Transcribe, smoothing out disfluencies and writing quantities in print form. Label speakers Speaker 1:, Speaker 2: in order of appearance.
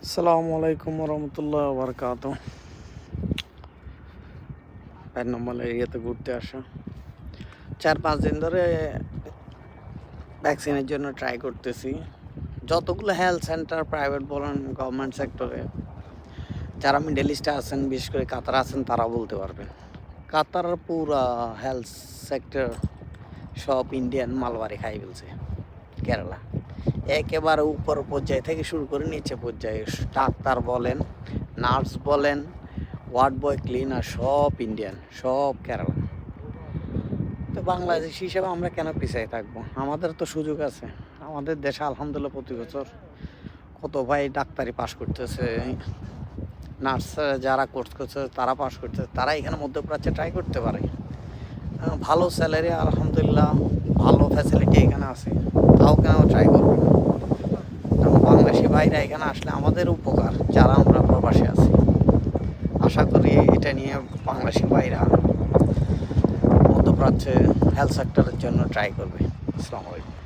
Speaker 1: আসসালামু আলাইকুম রহমতুল্লাহ বারকাত। 4 নম্বর এরিয়াতে ঘুরতে আসা, 4-5 দিন ধরে ভ্যাকসিনের জন্য ট্রাই করতেছি। যতগুলো হেলথ সেন্টার প্রাইভেট বলেন গভর্নমেন্ট সেক্টরে, যারা মিডল ইস্টে আছেন, বিশেষ করে কাতার আছেন, তারা বলতে পারবেন। কাতার পুরা হেলথ সেক্টর সব ইন্ডিয়ান মালবারি খাই ফেলছে। কেরালা একেবারে উপর পর্যায়ে থেকে শুরু করে নিচে পর্যায়ে ডাক্তার বলেন, নার্স বলেন, ওয়ার্ড বয়, ক্লিনার সব ইন্ডিয়ান, সব কেরালা। তো বাংলাদেশ হিসেবে আমরা কেন পিছিয়ে থাকবো? আমাদের তো সুযোগ আছে। আমাদের দেশে আলহামদুলিল্লাহ প্রতি বছর কত ভাই ডাক্তারি পাশ করতেছে, নার্স যারা কোর্স করছে তারা পাশ করতেছে, তারা এখানে মধ্যপ্রাচ্যে ট্রাই করতে পারে। ভালো স্যালারি আলহামদুলিল্লাহ, ভালো ফ্যাসিলিটি এখানে আছে, তাও কেন ট্রাই করবে না? বাংলাদেশি ভাইরা এখানে আসলে আমাদের উপকার, যারা আমরা প্রবাসী আছি। আশা করি এটা নিয়ে বাংলাদেশি ভাইরা মধ্যপ্রাচ্যে হেলথ সেক্টরের জন্য ট্রাই করবে। আসসালামু আলাইকুম।